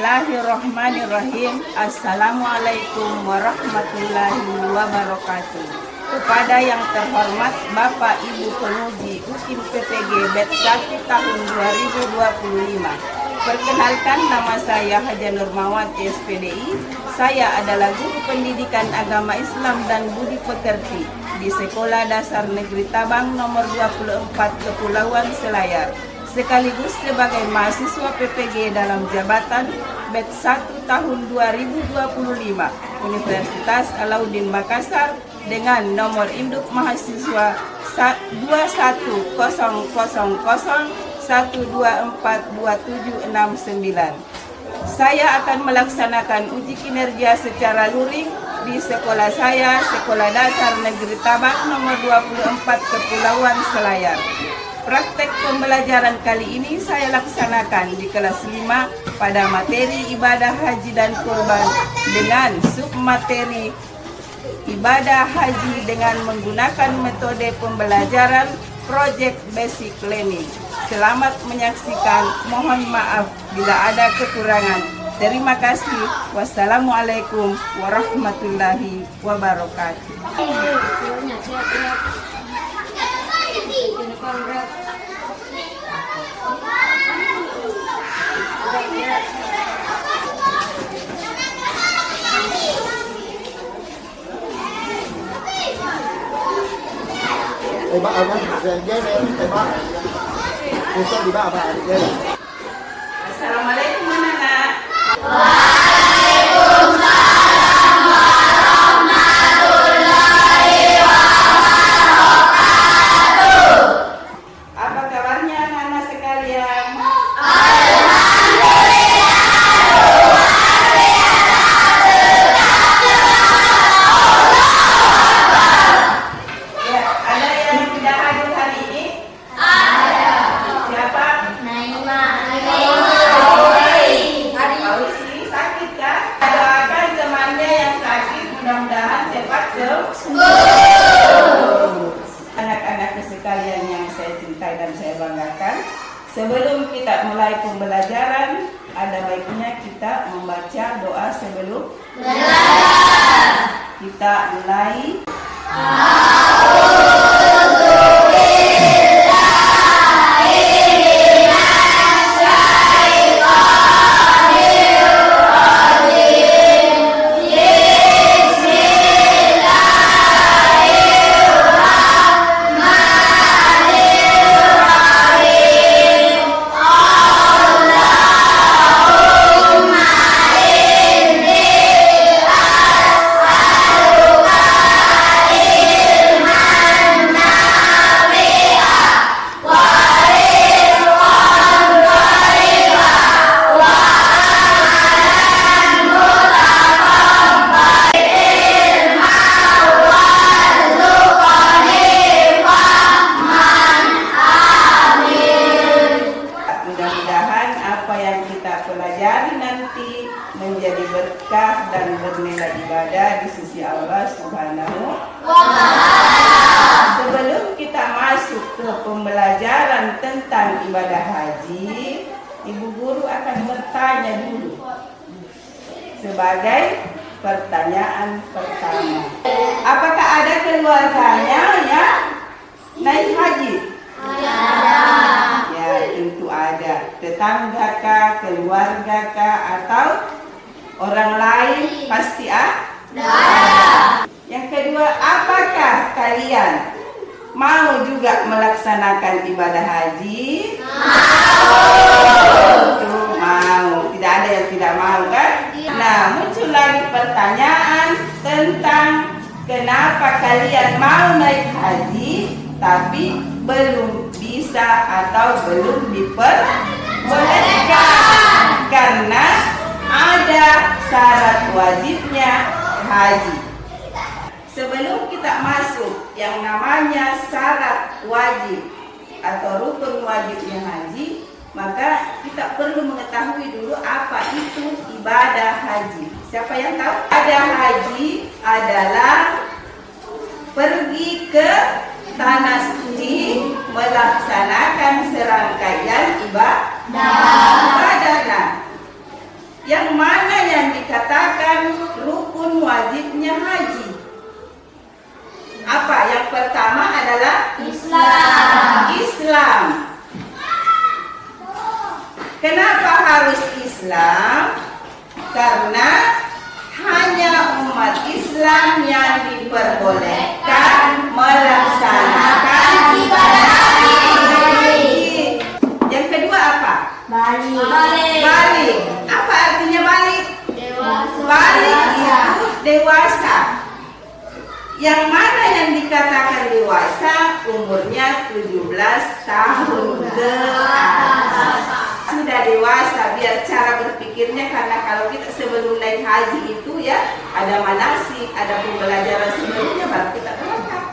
Bismillahirrahmanirrahim. Assalamualaikum warahmatullahi wabarakatuh. Kepada yang terhormat Bapak Ibu Penguji UKIM PPG BET 1 tahun 2025. Perkenalkan, nama saya Haja Nurmawati SPDI. Saya adalah guru pendidikan agama Islam dan budi pekerti di Sekolah Dasar Negeri Tabang nomor 24 Kepulauan Selayar, sekaligus sebagai mahasiswa PPG dalam jabatan BET 1 tahun 2025 Universitas Alauddin Makassar dengan nomor induk mahasiswa 21000124279. Saya akan melaksanakan uji kinerja secara luring di sekolah saya, Sekolah Dasar Negeri Tabang nomor 24 Kepulauan Selayar. Praktek pembelajaran kali ini saya laksanakan di kelas 5 pada materi ibadah haji dan kurban dengan submateri ibadah haji dengan menggunakan metode pembelajaran Project Basic Learning. Selamat menyaksikan, mohon maaf bila ada kekurangan. Terima kasih. Wassalamualaikum warahmatullahi wabarakatuh. Ba ở đó về với em ba cô sao đi ba bà về. Assalamualaikum anak-anak. Apa kabarnya anak-anak sekalian? Ya, ada yang tidak hadir hari ini? Ada. Siapa? Fauzi, sakit kan? Doakan temannya yang sakit, mudah-mudahan cepat sembuh. Anak-anak sekalian yang saya cintai dan saya banggakan, sebelum kita mulai pembelajaran, ada baiknya kita membaca doa sebelum kita mulai. Pelajari nanti menjadi berkah dan bernilai ibadah di sisi Allah Subhanahu wa Ta'ala. Sebelum kita masuk ke pembelajaran tentang ibadah haji, Ibu Guru akan bertanya dulu sebagai pertanyaan pertama. Apakah ada keluarganya yang naik haji? Ya, tentu ada. Tetangga kah, keluarga kah, atau orang lain? Pasti ada. Yang kedua, apakah kalian mau juga melaksanakan ibadah haji? Mau. Tidak ada yang tidak mau kan? Nah, muncul lagi pertanyaan tentang kenapa kalian mau naik haji tapi belum bisa atau belum diperbolehkan karena ada syarat wajibnya haji. Sebelum kita masuk yang namanya syarat wajib atau rukun wajibnya haji, maka kita perlu mengetahui dulu apa itu ibadah haji. Siapa yang tahu? Ibadah haji adalah pergi ke tanah suci melaksanakan serangkaian ibadah. Nah, Yang mana yang dikatakan rukun wajibnya haji? Apa? Yang pertama adalah Islam. Kenapa harus Islam? Karena hanya umat Islam yang diperbolehkan melaksanakan ibadah haji. Yang kedua apa? Balik. Apa artinya balik? Balik itu dewasa. Yang mana yang dikatakan dewasa? Umurnya 17 tahun ke atas. Sudah dewasa, biar cara berpikirnya, karena kalau kita sebelum naik haji itu ya ada manasik, ada pembelajaran sebelumnya baru kita berangkat.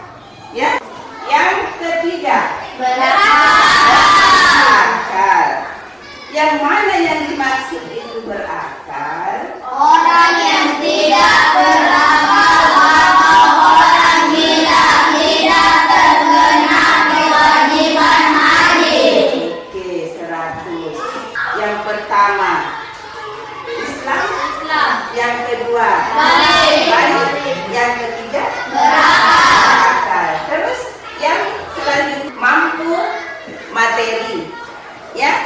Ya. Yang ketiga, berakal. Yang mana yang dimaksud itu berakal? Orang yang tidak beramal atau orang tidak terkena kewajiban haji. Oke, 100. Yang pertama Islam. Yang kedua balik. Yang ketiga berakal. Terus yang selanjutnya mampu materi. Ya.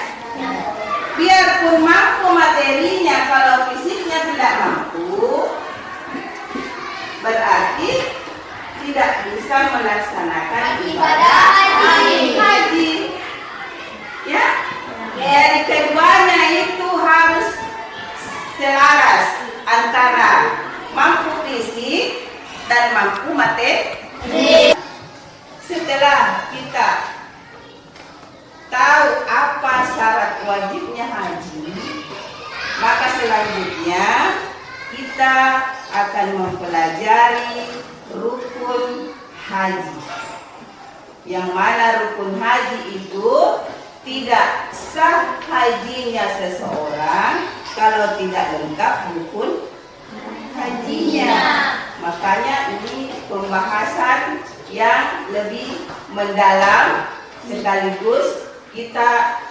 Biarpun mampu materinya, kalau fisiknya tidak mampu, berarti tidak bisa melaksanakan ibadah haji. Ya. Jadi keduanya itu harus selaras antara mampu fisik dan mampu materi. Setelah kita tahu apa syarat wajibnya haji, maka selanjutnya kita akan mempelajari rukun haji. Yang mana rukun haji itu tidak sah hajinya seseorang kalau tidak lengkap rukun hajinya. Makanya ini pembahasan yang lebih mendalam, sekaligus kita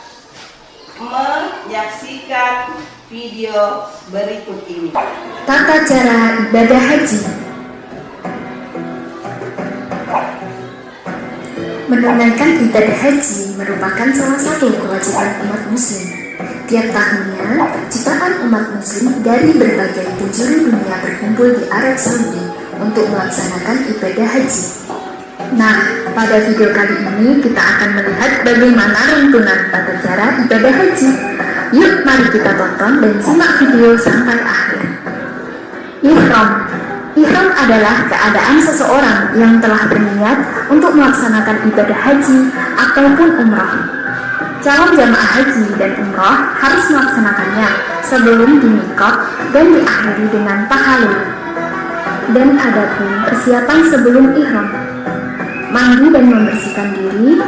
menyaksikan video berikut ini. Tata cara ibadah haji. Menunaikan ibadah haji merupakan salah satu kewajiban umat muslim. Tiap tahunnya, jutaan umat muslim dari berbagai penjuru dunia berkumpul di Arab Saudi untuk melaksanakan ibadah haji. Nah, pada video kali ini kita akan melihat bagaimana runtunan tata cara ibadah haji. Yuk, mari kita tonton dan simak video sampai akhir. Ihram. Ihram adalah keadaan seseorang yang telah berniat untuk melaksanakan ibadah haji ataupun umrah. Calon jamaah haji dan umrah harus melaksanakannya sebelum dimikot dan diakhiri dengan tahalul. Dan adapun persiapan sebelum ihram: mandi dan membersihkan diri,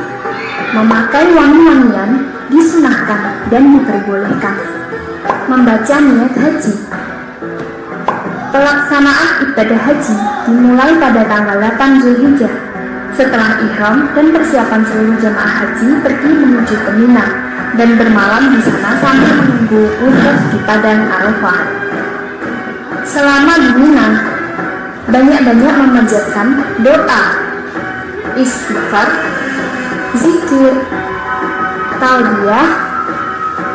memakai wangi-wangian disunahkan dan diperbolehkan, membaca niat haji. Pelaksanaan ibadah haji dimulai pada tanggal 8 Zulhijjah. Setelah ihram dan persiapan seluruh jamaah haji pergi menuju ke Mina dan bermalam di sana sambil menunggu wukuf di Padang Arafah. Selama di Mina, banyak-banyak memanjatkan doa, istighfar, zikir, talbiyah,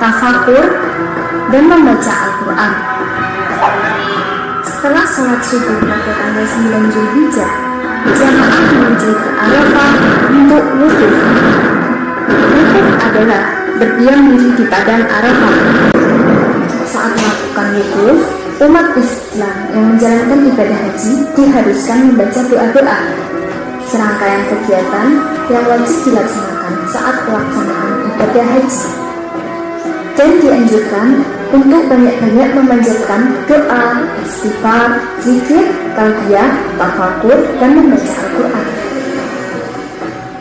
tafakur, dan membaca Al-Quran. Setelah sholat subuh pada tanggal 9 Zulhijjah, jamaah menuju ke Arafah untuk wukuf. Wukuf adalah berdiam diri di Padang Arafah. Saat melakukan wukuf, umat Islam yang menjalankan ibadah haji diharuskan membaca doa-doa. Serangkaian kegiatan yang wajib dilaksanakan saat pelaksanaan ibadah haji, dan dianjurkan untuk banyak-banyak memanjatkan doa, istighfar, zikir, talbiyah, tafakur, dan membaca Al-Quran.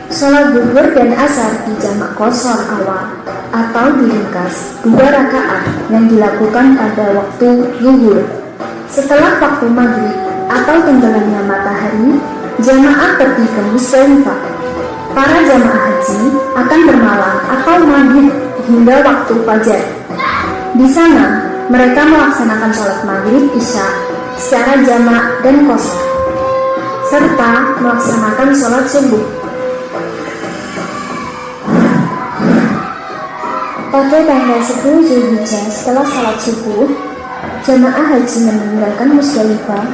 Sholat zuhur dan asar di jamak qashar awal atau diringkas 2 rakaat yang dilakukan pada waktu zuhur. Setelah waktu maghrib atau tenggelamnya matahari, jamaah pergi ke Musdalifah. Para jamaah haji akan bermalam atau maghrib hingga waktu fajar. Di sana, Mereka melaksanakan sholat maghrib isya secara jamak dan qasar, serta melaksanakan sholat subuh. Pada tanggal 10 Zulhijjah setelah sholat subuh, jamaah haji meninggalkan Musdalifah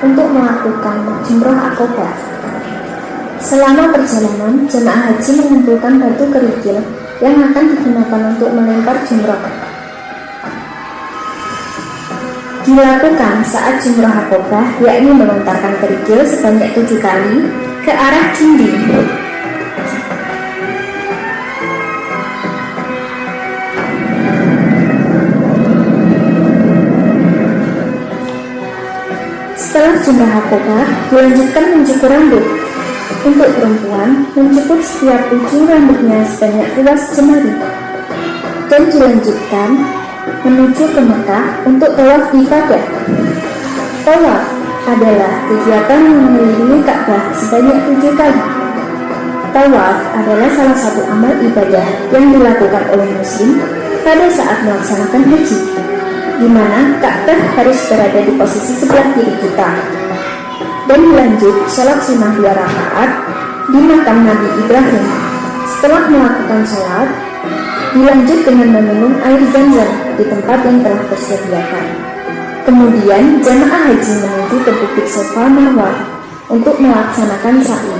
untuk melakukan jumrah Aqobah. Selama perjalanan, jamaah haji mengumpulkan batu kerikil yang akan digunakan untuk melempar jumrah. Dilakukan saat jumrah Aqobah, yakni melontarkan kerikil sebanyak 7 kali ke arah dinding. Setelah jumrah Aqobah, dilanjutkan mencukur rambut. Untuk perempuan, mencukur setiap ujung rambutnya sebanyak 12 jemari. Dan dilanjutkan menuju ke Mekah untuk tawaf ifadah. Tawaf adalah kegiatan yang mengelilingi Ka'bah sebanyak 7 kali. Tawaf adalah salah satu amal ibadah yang dilakukan oleh muslim pada saat melaksanakan haji, di mana Ka'bah harus berada di posisi sebelah kiri kita. Dan dilanjut sholat sunnah 2 rakaat di makam Nabi Ibrahim. Setelah melakukan sholat, dilanjut dengan meminum air Zam-Zam di tempat yang telah tersediakan. Kemudian jamaah haji menuju ke bukit Safa Marwah untuk melaksanakan sa'i.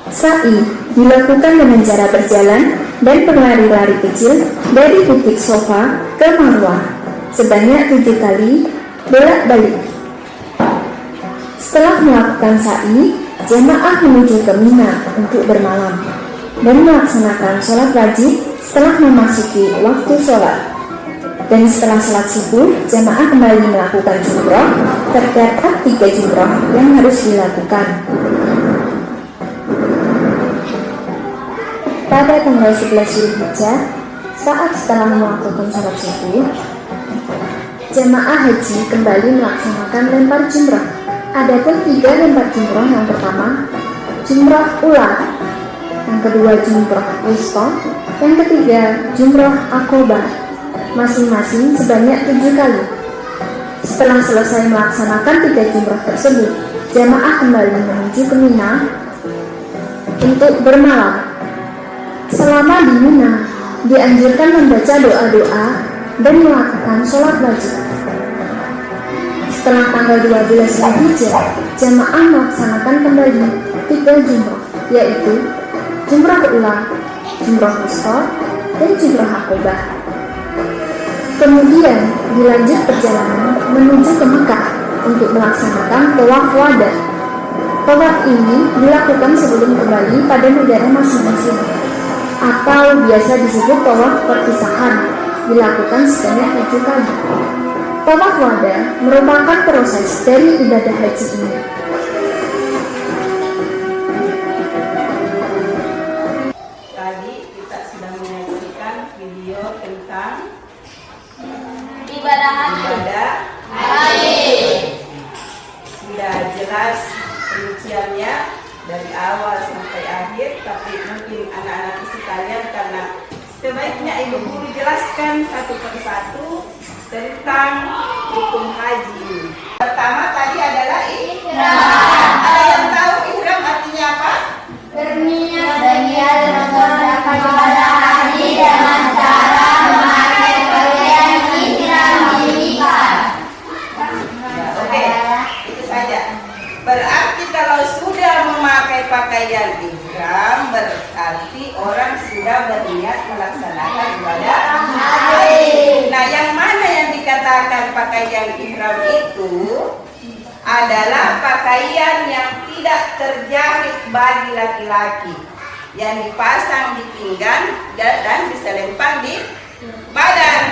Sa'i dilakukan dengan cara berjalan dan berlari-lari kecil dari bukit Safa ke Marwah sebanyak 7 kali bolak-balik. Setelah melakukan sa'i, jamaah menuju ke Mina untuk bermalam dan melaksanakan sholat wajib setelah memasuki waktu sholat. Dan setelah sholat subuh, jamaah kembali melakukan jumrah. Terdapat 3 jumrah yang harus dilakukan. Pada tanggal 11 Zulhijjah, saat setelah melakukan sholat subuh, jamaah haji kembali melaksanakan lempar jumrah. Adapun 3 lempar jumrah, yang pertama jumrah ula, yang kedua jumrah wusta, yang ketiga jumrah Aqobah, masing-masing sebanyak 7 kali. Setelah selesai melaksanakan 3 jumrah tersebut, jamaah kembali menuju ke Mina untuk bermalam. Selama di Mina, dianjurkan membaca doa-doa dan melakukan sholat wajib. Setelah tanggal 12 Zulhijjah, jamaah melaksanakan kembali 3 jumrah, yaitu jumrah ula, jumrah wusta, dan jumrah Aqobah. Kemudian dilanjut perjalanan menuju ke Mekah untuk melaksanakan tawaf wada. Tawaf ini dilakukan sebelum kembali pada negara masing-masing, atau biasa disebut tawaf perpisahan, dilakukan sebanyak 7 kali. Tawaf wada merupakan proses dari ibadah haji ini. Tadi kita sudah menyaksikan video tentang Ibadah haji. Sudah jelas rinciannya dari awal sampai akhir, tapi mungkin anak-anak sekalian karena sebaiknya ibu guru jelaskan satu persatu tentang hukum haji. Pertama tadi adalah ihram. Ada yang tahu ihram artinya apa? Berniat mengerjakan ibadah haji dengan cara memakai pakaian ihram dilipat. Oke, itu saja. Berarti kalau sudah memakai pakaian ihram, berarti orang sudah berniat melaksanakan ibadah haji. Nah, yang mana yang dikatakan pakaian ihram itu adalah pakaian yang tidak terjahit bagi laki-laki, yang dipasang di pinggang dan diselempang di badan.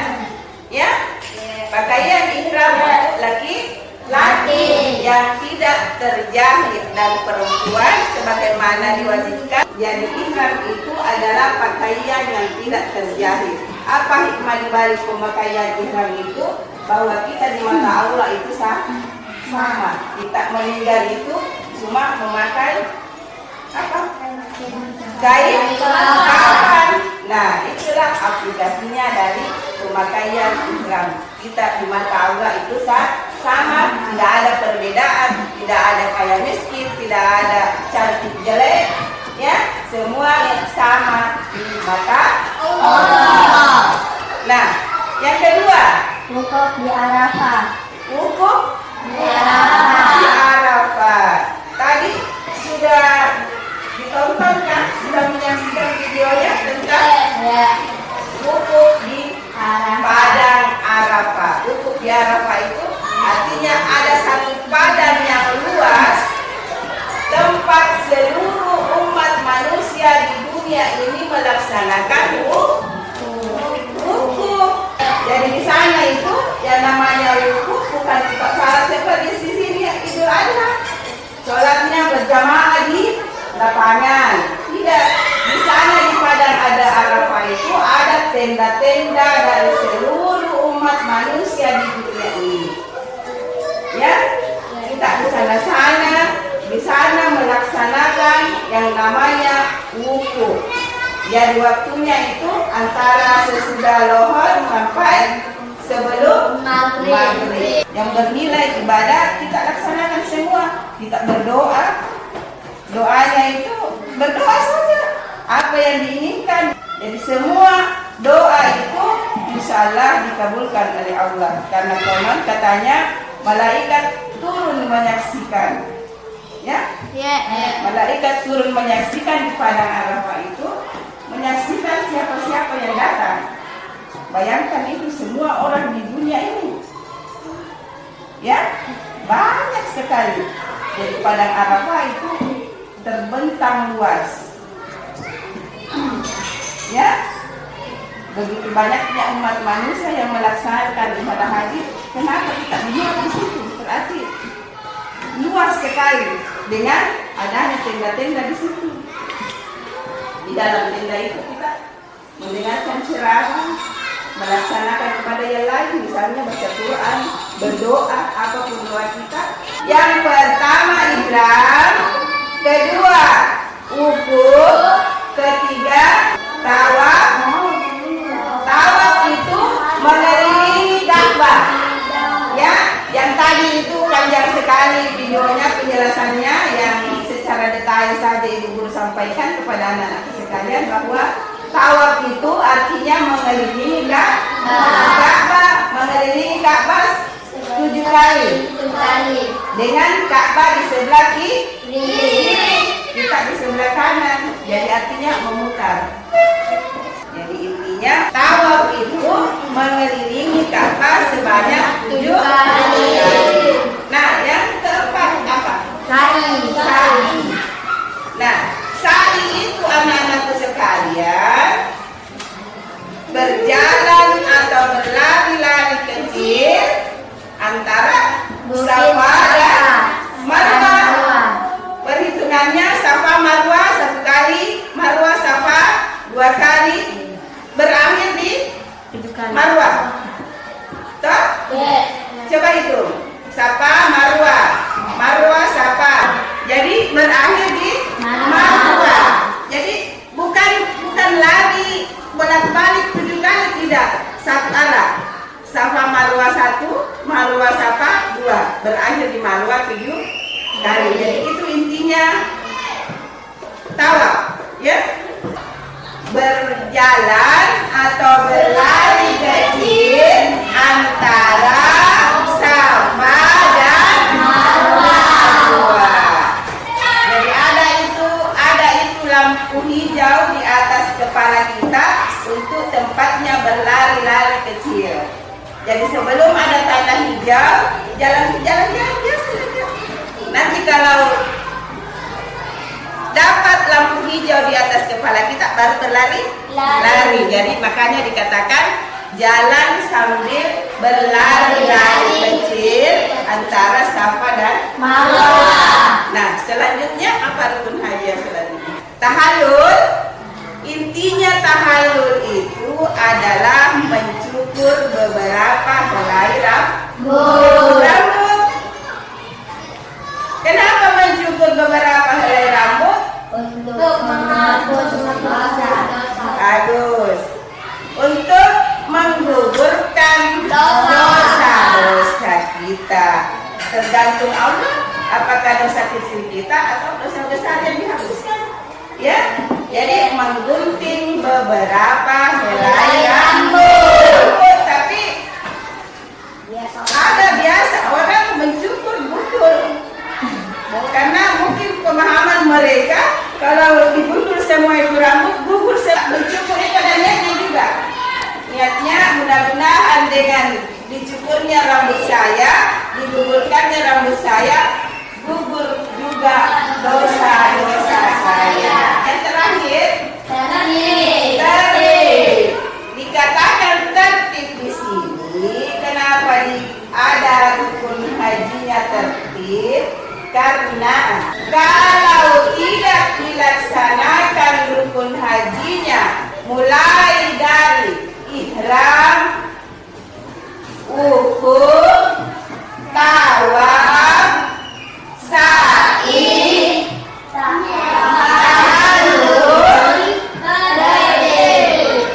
Ya, pakaian ihram laki-laki yang tidak terjahit, dan perempuan sebagaimana diwajibkan. Jadi ihram itu adalah pakaian yang tidak terjahit. Apa hikmah dibalik pemakaian ihram itu? Bahwa kita di mata Allah itu sama. Kita meninggal itu cuma memakai apa? Kain kafan. Nah, itulah aplikasinya dari pemakaian ihram. Kita di mata Allah itu sama, tidak ada perbedaan, tidak ada kaya miskin, tidak ada cantik jelek, ya, semua yang sama di mata Allah. Nah, yang kedua, Wukuf di Arafah. wukuf Di Arafah. di Arafah. Tadi sudah ditonton kan, sudah menyaksikan videonya tentang Ya. wukuf di Arafah. padang Arafah. Wukuf di Arafah itu artinya ada satu padang yang luas, tempat seluruh umat manusia di dunia ini melaksanakan wukuf. Jadi di sana itu yang namanya wukuf bukan kita salat seperti di sini Idul Adha, sholatnya berjamaah di lapangan. Tidak, di sana di padang ada Arafah itu ada tenda-tenda dari seluruh umat manusia di dunia ini. Ya, kita di sana melaksanakan yang namanya wukuf. Jadi waktunya itu antara sesudah lohor sampai sebelum maghrib. Yang bernilai ibadah kita laksanakan semua. Kita berdoa, doanya itu berdoa saja apa yang diinginkan. Jadi semua doa itu insya Allah dikabulkan oleh Allah. Karena konon katanya malaikat turun menyaksikan. Ya, malaikat turun menyaksikan di padang Arafah itu, menyaksikan siapa-siapa yang datang. Bayangkan itu semua orang di dunia ini. Ya, banyak sekali. Jadi padang Arafah itu terbentang luas. Ya, begitu banyaknya umat manusia yang melaksanakan ibadah haji. Kenapa kita menginap di situ? Berarti luas sekali dengan adanya tenda-tenda di situ. Di dalam tenda itu kita mendengarkan ceramah, melaksanakan ibadah yang lain, misalnya baca Quran, berdoa, apapun doa kita. Yang pertama ihram, kedua wukuf, ketiga tawaf. Tawaf itu mengelilingi Ka'bah. Ya, yang tadi itu panjang sekali videonya, penjelasannya yang secara detail saja Ibu Guru sampaikan kepada anak-anak sekalian bahwa tawaf itu artinya mengelilingi Ka'bah, mengelilingi Ka'bah 7 kali. Dengan Ka'bah di sebelah kiri, kita di sebelah kanan. Jadi artinya memutar. Jadi intinya tawaf itu mengelilingi Ka'bah sebanyak 7 kali. Nah, yang keempat apa? Sa'i. Nah, sa'i itu anak-anakku sekalian berjalan atau berlari-lari kecil antara Safa dan Marwah. Perhitungannya Safa Marwah 1 kali, Marwah Safa 2 kali, berakhir di Marwah. Toh? Coba hitung. Safa Marwah, Marwah Safa. Jadi berakhir di Marwah. Jadi bukan lari bolak-balik 7 kali, tidak. Satu arah. Safa Marwah 1, Marwah Safa 2, berakhir di Marwah 7 kali. Jadi itu intinya tawaf, ya. Berjalan atau berlari kecil antara Safa dan Marwah. Jadi ada itu lampu hijau di atas kepala kita untuk tempatnya berlari-lari kecil. Jadi sebelum ada tanda hijau, jalan-jalan biasa saja. Nanti kalau dapat lampu hijau di atas kepala kita baru berlari. Jadi makanya dikatakan jalan sambil berlari-lari kecil antara Safa dan Marwah. Nah, selanjutnya apa rukun haji selanjutnya? Tahallul. Intinya tahallul itu adalah mencukur beberapa helai rambut. Kenapa mencukur beberapa helai rambut? Untuk menghapus dosa. Bagus. Untuk menggugur tergantung Allah apakah dosa kecil kita atau dosa besar yang dihapuskan. Ya, jadi menggunting beberapa helai rambut, tapi ada biasa orang mencukur gundul karena mungkin pemahaman mereka kalau digundul semua itu rambut, gugur mencukur itu ada niatnya juga. Niatnya mudah-mudahan dengan dicukurnya rambut saya, digugurkannya rambut saya, gugur juga dosa-dosa saya. Yang terakhir, tertib. Dikatakan tertib di sini, kenapa ada rukun hajinya tertib? Karena kalau tidak dilaksanakan rukun hajinya, mulai dari ihram, wukuf, tawaf, sa'i, tahallul,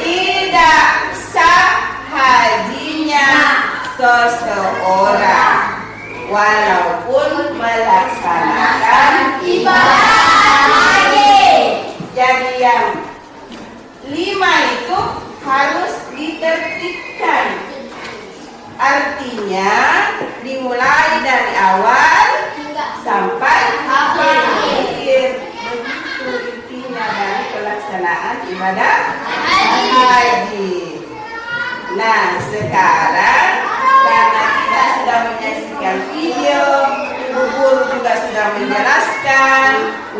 tidak sah hajinya seseorang walaupun melaksanakan ibadah haji. Jadi yang 5 itu harus ditertibkan. Artinya dimulai dari awal sampai akhir. Begitu intinya dari pelaksanaan ibadah haji. Nah, sekarang karena kita sudah menyaksikan video, Ibu Guru juga sudah menjelaskan.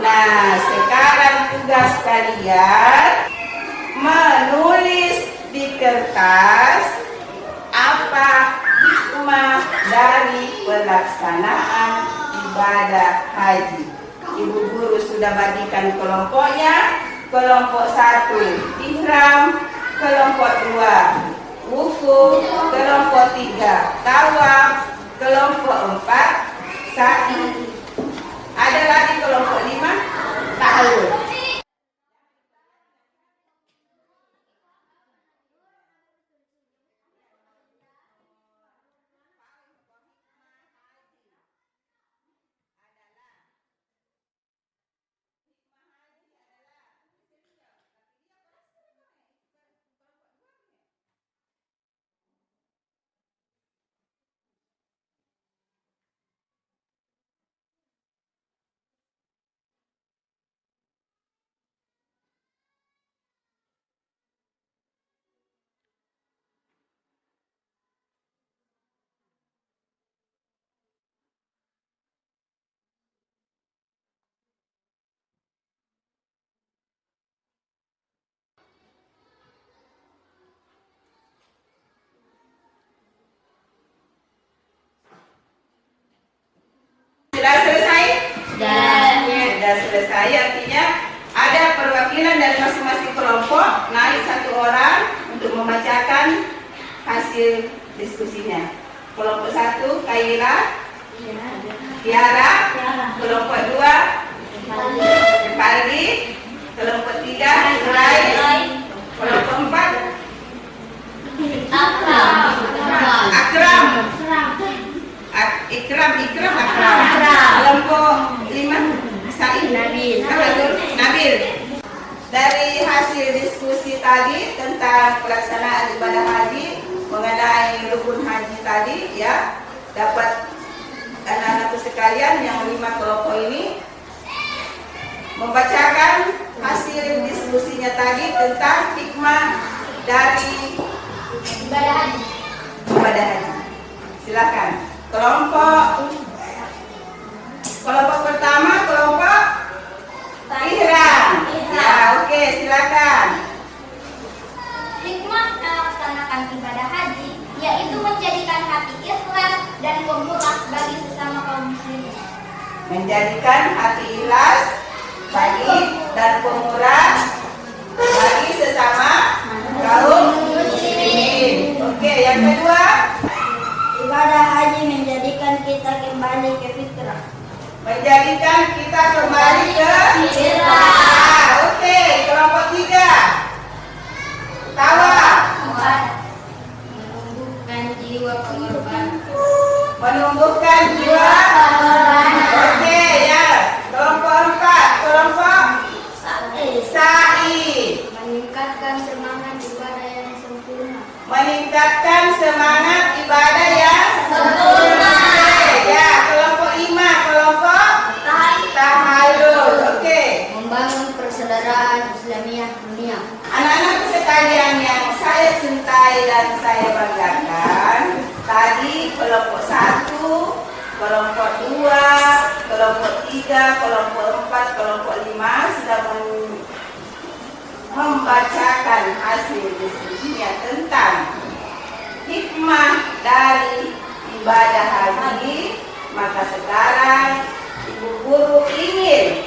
Nah, sekarang tugas kalian menulis di kertas apa hikmah dari pelaksanaan ibadah haji. Ibu Guru sudah bagikan kelompoknya. Kelompok 1 ihram, kelompok 2 wukuf, kelompok 3 tawaf, kelompok 4 sa'i. Ada lagi kelompok 5 tahallul. Sudah selesai? Sudah selesai, artinya ada perwakilan dari masing-masing kelompok naik 1 orang untuk membacakan hasil diskusinya. Kelompok 1 Kaila, Tiara, kelompok 2 Pardi, kelompok 3 Rai, kelompok 4 Akram. Ikram. Kelompok 5 Said Nabil. Dari hasil diskusi tadi tentang pelaksanaan ibadah haji mengenai rukun haji tadi, ya, dapat anak-anakku sekalian yang 5 kelompok ini membacakan hasil diskusinya tadi tentang hikmah dari ibadah haji. Silakan. Kelompok pertama, kelompok ihram. Ya, oke, silakan. Hikmah melaksanakan ibadah haji yaitu menjadikan hati ikhlas dan pemurah bagi sesama kaum muslimin. Menjadikan hati ikhlas bagi dan pemurah bagi sesama kaum muslimin. Oke, yang kedua, Ibadah haji menjadikan kita kembali ke fitrah. menjadikan kita kembali ke fitrah. Oke, kelompok 3 tawaf. Menumbuhkan jiwa pengorbanan. menumbuhkan jiwa. Oke ya. Kelompok 4, kelompok Sa'i. Meningkatkan semangat ibadah yang sempurna. Meningkatkan semangat ibadah yang sempurna. Ya, kelompok 5, kelompok Tahallul. Oke. Membangun persaudaraan Islamiyah dunia. Anak-anak sekalian yang saya cintai dan saya banggakan, tadi kelompok 1, kelompok 2, kelompok 3, kelompok 4, kelompok 5 sudah membacakan hasil diskusinya tentang hikmah dari ibadah haji. Maka sekarang ibu guru ingin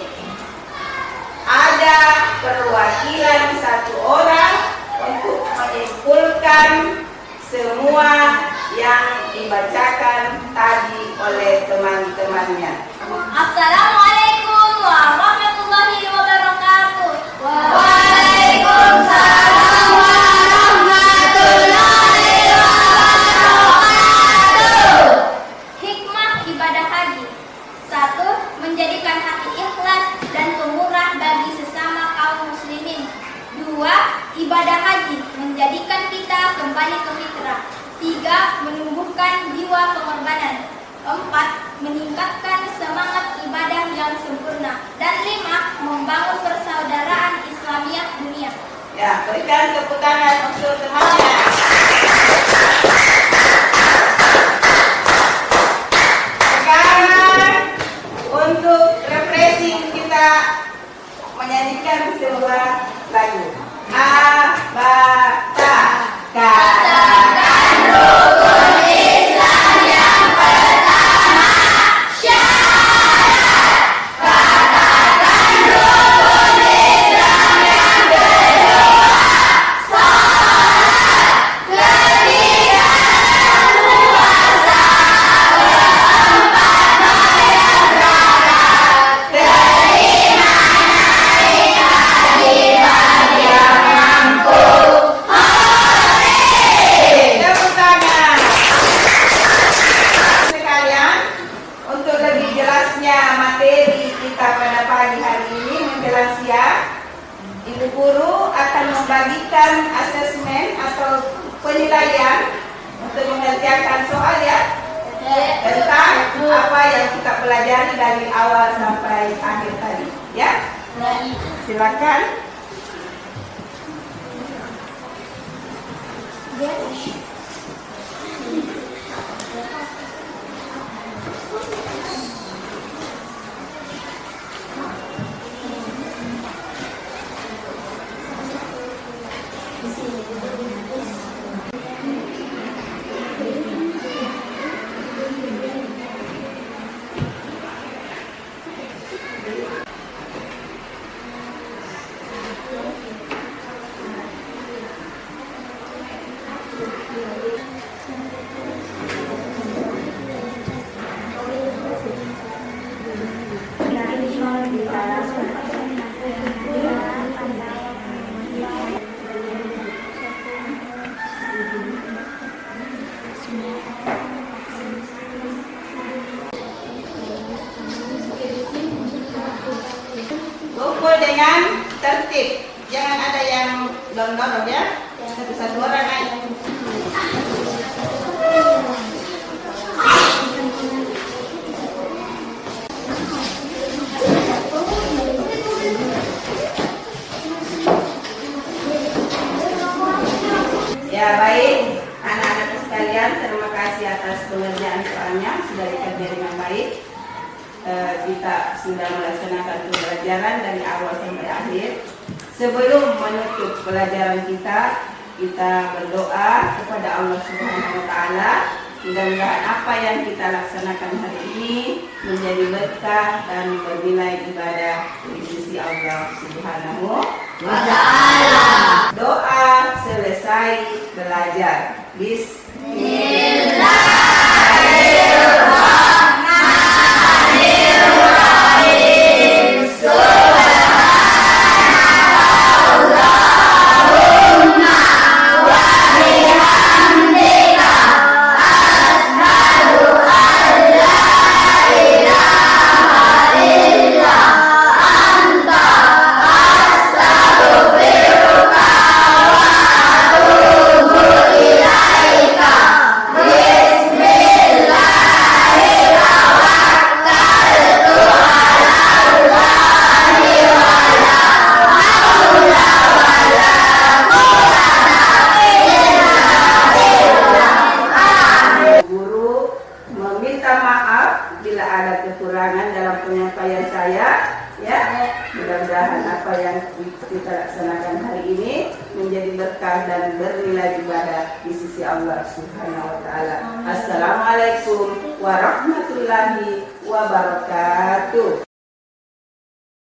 ada perwakilan satu orang untuk menyimpulkan semua yang dibacakan tadi oleh teman-temannya. Assalamualaikum warahmatullahi wabarakatuh. Waalaikumsalam warahmatullahi wabarakatuh. Hikmah ibadah haji. 1. Menjadikan hati ikhlas dan pemurah bagi sesama kaum muslimin. 2. Ibadah haji menjadikan kita kembali ke fitrah. 3. Menumbuhkan jiwa pengorbanan. 4. Meningkatkan semangat ibadah yang sempurna. Dan 5. Membangun persaudaraan Islamiyah dunia. Ya, berikan tepuk tangan untuk temannya. Sekarang untuk refreshing kita menyanyikan sebuah lagu. Abata katakan rukun Islam yang pertama, syahadat. Katakan rukun Islam yang kedua, salat. Ketiga puasa. Keempat bayar zakat. Kelima naik haji bagi yang mampu. Tepuk tangan. Sekalian, untuk lebih jelasnya materi kita pada pagi hari ini menjelang siang, Ibu Guru akan membagikan asesmen atau penilaian untuk mengerjakan soal ya tentang apa yang kita pelajari dari awal sampai akhir tadi ya. Silakan. Kumpul dengan tertib, jangan ada yang dorong-dorong ya. Satu-satu orang naik. Ya baik, anak-anak sekalian, terima kasih atas pengerjaan soalnya sudah dikerja dengan baik. Kita sudah melaksanakan pembelajaran dari awal sampai akhir. Sebelum menutup pelajaran kita berdoa kepada Allah Subhanahu wa taala. Mudah-mudahan apa yang kita laksanakan hari ini menjadi berkah dan bernilai ibadah di sisi Allah Subhanahu wa taala. Doa selesai belajar. Bismillahirrahmanirrahim. apa yang kita laksanakan hari ini menjadi berkah dan bernilai ibadah di sisi Allah Subhanahu wa taala. Assalamualaikum warahmatullahi wabarakatuh.